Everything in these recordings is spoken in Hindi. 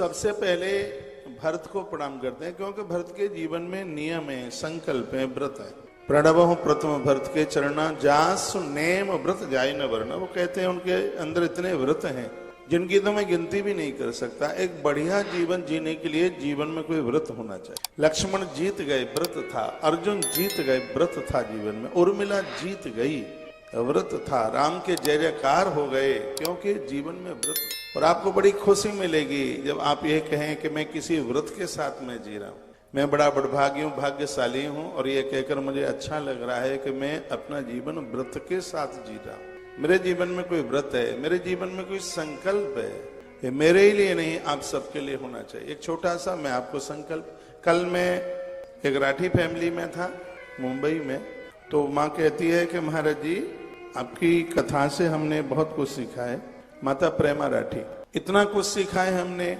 सबसे पहले भरत को प्रणाम करते हैं, क्योंकि भरत के जीवन में नियम है, संकल्प है, व्रत है। प्रणव प्रथम भरत के चरणा जासु नेम व्रत जाय न वर्ण। वो कहते हैं उनके अंदर इतने व्रत हैं जिनकी तो मैं गिनती भी नहीं कर सकता। एक बढ़िया जीवन जीने के लिए जीवन में कोई व्रत होना चाहिए। लक्ष्मण जीत गए, व्रत था। अर्जुन जीत गए, व्रत था जीवन में। उर्मिला जीत गई, व्रत था। राम के जय जयकार हो गए, क्योंकि जीवन में व्रत। और आपको बड़ी खुशी मिलेगी जब आप ये कहें कि मैं किसी व्रत के साथ में जी रहा हूं। मैं बड़ा बड़भागी हूँ, भाग्यशाली हूँ, और ये कहकर मुझे अच्छा लग रहा है कि मैं अपना जीवन व्रत के साथ जी रहा हूँ। मेरे जीवन में कोई व्रत है, मेरे जीवन में कोई संकल्प है। ये मेरे ही लिए नहीं, आप सबके लिए होना चाहिए। एक छोटा सा मैं आपको संकल्प। कल मैं एक राठी फैमिली में था मुंबई में, तो माँ कहती है कि महाराज जी आपकी कथा से हमने बहुत कुछ सीखा है। माता प्रेमा राठी, इतना कुछ सीखा है हमने,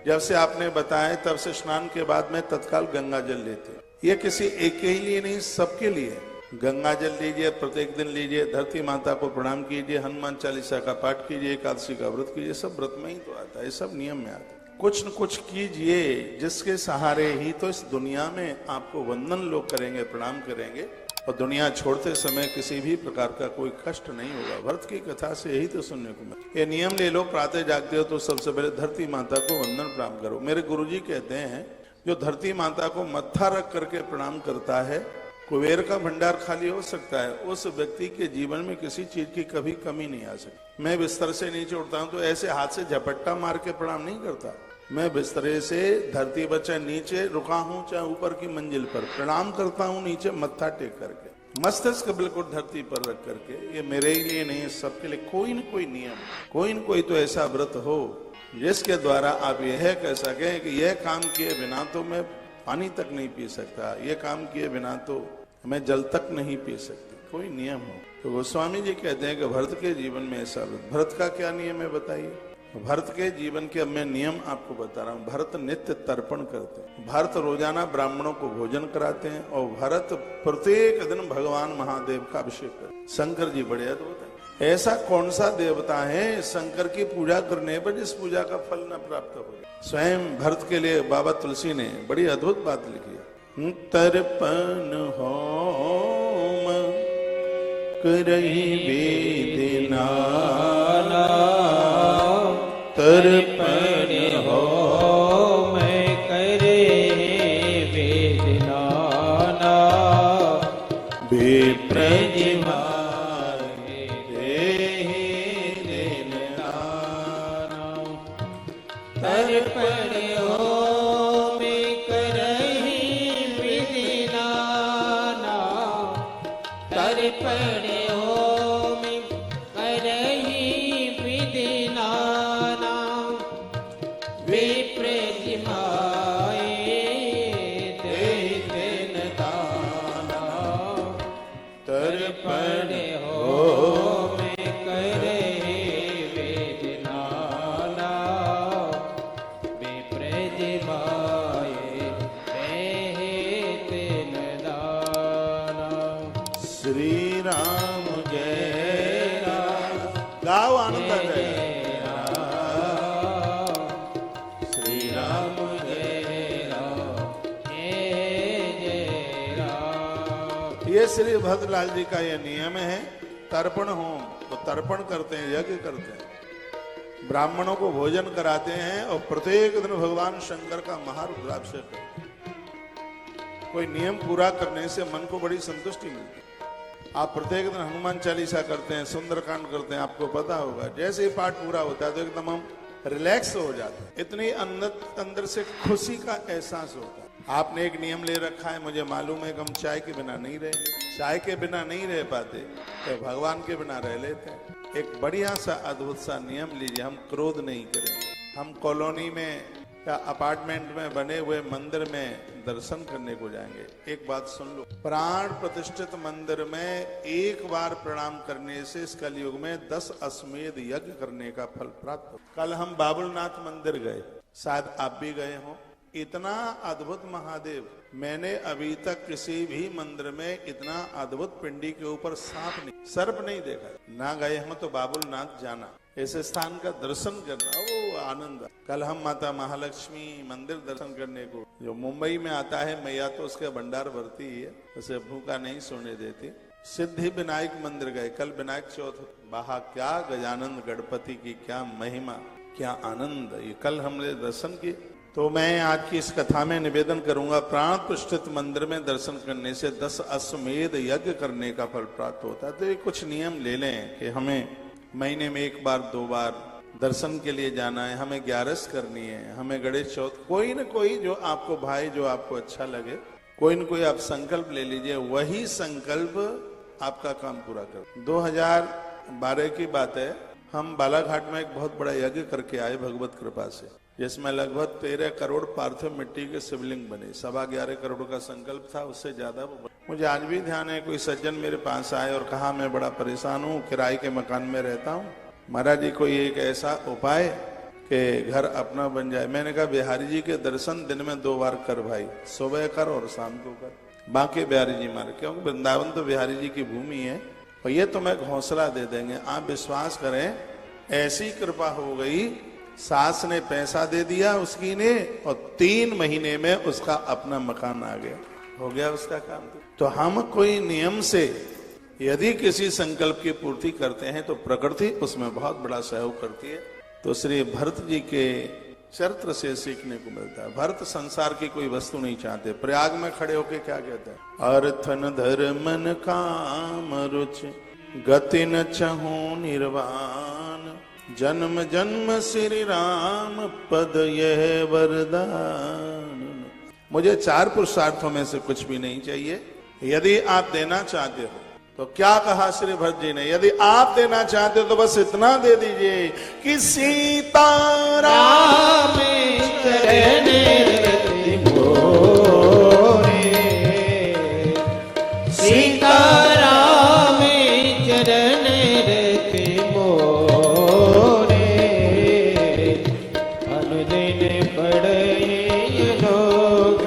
जब से आपने बताया तब से स्नान के बाद में तत्काल गंगा जल लेते। ये किसी एक के ही लिए नहीं, सबके लिए। गंगा जल लीजिए, प्रत्येक दिन लीजिए, धरती माता को प्रणाम कीजिए, हनुमान चालीसा का पाठ कीजिए, एकादशी का व्रत कीजिए। सब व्रत में ही तो आता है, सब नियम में आता है। कुछ न कुछ कीजिए, जिसके सहारे ही तो इस दुनिया में आपको वंदन लोग करेंगे, प्रणाम करेंगे, और दुनिया छोड़ते समय किसी भी प्रकार का कोई कष्ट नहीं होगा। भरत की कथा से यही तो सुनने को मिला। ये नियम ले लो, प्रातः जागते हो तो सबसे पहले धरती माता को वंदन प्रणाम करो। मेरे गुरुजी कहते हैं जो धरती माता को मत्था रख करके प्रणाम करता है, कुबेर का भंडार खाली हो सकता है, उस व्यक्ति के जीवन में किसी चीज की कभी कमी नहीं आ सकती। मैं बिस्तर से नीचे उठता हूं तो ऐसे हाथ से झपट्टा मार के प्रणाम नहीं करता। मैं बिस्तरे से धरती पर चाहे नीचे रुका हूं चाहे ऊपर की मंजिल पर, प्रणाम करता हूं नीचे मत्था टेक करके, मस्तिष्क बिल्कुल धरती पर रख करके। ये मेरे ही लिए नहीं, सबके लिए कोई न कोई नियम, कोई न कोई तो ऐसा व्रत हो जिसके द्वारा आप यह कह सकें कि यह काम किए बिना तो मैं पानी तक नहीं पी सकता, ये काम किए बिना तो मैं जल तक नहीं पी सकती। कोई नियम हो। तो गोस्वामी जी कहते हैं कि भरत के जीवन में ऐसा। भरत का क्या नियम है बताइए। भरत के जीवन के अब मैं नियम आपको बता रहा हूँ। भरत नित्य तर्पण करते हैं, भरत रोजाना ब्राह्मणों को भोजन कराते हैं, और भरत प्रत्येक दिन भगवान महादेव का अभिषेक करते हैं। शंकर जी बड़े अद्भुत हैं। ऐसा कौन सा देवता है शंकर की पूजा करने पर जिस पूजा का फल न प्राप्त हो। स्वयं भरत के लिए बाबा तुलसी ने बड़ी अद्भुत बात लिखी है। तर्पण होम करहि वेद नाना, तर्पण होम करे वेद नाना, विप्रजिमा श्री भद्रलाल जी का यह नियम है। तर्पण होम, तो तर्पण करते हैं, यज्ञ करते हैं, ब्राह्मणों को भोजन कराते हैं, और प्रत्येक दिन भगवान शंकर का महारुद्राभिषेक करते हैं। कोई नियम पूरा करने से मन को बड़ी संतुष्टि मिलती है। आप प्रत्येक दिन हनुमान चालीसा करते हैं, सुंदरकांड करते हैं, आपको पता होगा जैसे ही पाठ पूरा होता है तो एकदम हम रिलैक्स हो जाते हैं। इतनी अंदर से खुशी का एहसास होता है। आपने एक नियम ले रखा है, मुझे मालूम है कि हम चाय के बिना नहीं रहेंगे, चाय के बिना नहीं रह पाते, तो भगवान के बिना रह लेते हैं। एक बढ़िया सा अद्भुत सा नियम लीजिए, हम क्रोध नहीं करेंगे। हम कॉलोनी में या अपार्टमेंट में बने हुए मंदिर में दर्शन करने को जाएंगे। एक बात सुन लो, प्राण प्रतिष्ठित मंदिर में एक बार प्रणाम करने से इस कलयुग में 10 अश्वमेध यज्ञ करने का फल प्राप्त हो। कल हम बाबुलनाथ मंदिर गए, शायद आप भी गए हो। इतना अद्भुत महादेव, मैंने अभी तक किसी भी मंदिर में इतना अद्भुत पिंडी के ऊपर सांप नहीं, सर्प नहीं देखा। ना गए हम तो बाबुलनाथ जाना। ऐसे स्थान का दर्शन करना वो आनंद। कल हम माता महालक्ष्मी मंदिर दर्शन करने को, जो मुंबई में आता है मैया तो उसके भंडार भरती ही है, उसे भूखा नहीं सोने देती। सिद्धि विनायक मंदिर गए, कल विनायक चौथ, बाहा क्या गजानंद गणपति की क्या महिमा, क्या आनंद, ये कल हमने दर्शन किए। तो मैं आज की इस कथा में निवेदन करूंगा, प्राण प्रतिष्ठित मंदिर में दर्शन करने से 10 अश्वमेध यज्ञ करने का फल प्राप्त होता है। तो ये कुछ नियम ले लें कि हमें महीने में 1 बार 2 बार दर्शन के लिए जाना है, हमें 11 करनी है, हमें गणेश चौथ, कोई न कोई जो आपको भाई, जो आपको अच्छा लगे, कोई न कोई आप संकल्प ले लीजिए, वही संकल्प आपका काम पूरा कर। 2012 की बात है, हम बालाघाट में एक बहुत बड़ा यज्ञ करके आए भगवत कृपा से, जिसमें लगभग 13 करोड़ पार्थिव मिट्टी के शिवलिंग बने। 11.25 करोड़ का संकल्प था, उससे ज्यादा। मुझे आज भी ध्यान है, कोई सज्जन मेरे पास आए और कहा मैं बड़ा परेशान हूँ, किराए के मकान में रहता हूँ, महाराज जी कोई एक ऐसा उपाय कि घर अपना बन जाए। मैंने कहा बिहारी जी के दर्शन दिन में 2 बार कर भाई, सुबह कर और शाम को कर, बाकी बिहारी जी मारे, क्योंकि वृंदावन तो बिहारी जी की भूमि है। और ये तुम्हें हौसला दे देंगे, आप विश्वास करें, ऐसी कृपा हो गई, सास ने पैसा दे दिया उसकी ने, और 3 महीने में उसका अपना मकान आ गया, हो गया उसका काम। तो हम कोई नियम से यदि किसी संकल्प की पूर्ति करते हैं तो प्रकृति उसमें बहुत बड़ा सहयोग करती है। तो श्री भरत जी के चरित्र से सीखने को मिलता है। भरत संसार की कोई वस्तु नहीं चाहते। प्रयाग में खड़े होके क्या कहते हैं, अर्थन धर्मन काम रुचि गति न चहु निर्वाण, जन्म जन्म श्री राम पद यह वरदान। मुझे 4 पुरुषार्थों में से कुछ भी नहीं चाहिए। यदि आप देना चाहते हो तो क्या कहा श्री भरत जी ने, यदि आप देना चाहते हो तो बस इतना दे दीजिए कि सीता राम चरण रति मोरे, सीता राम चरण रति मोरे, अनुदिन पढ़े लोग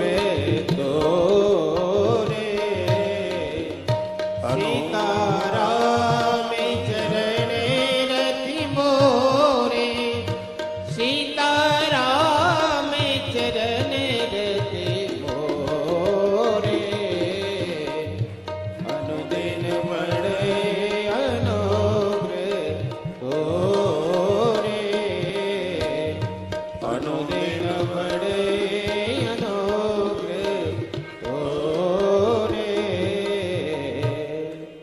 तोरे, सीता राम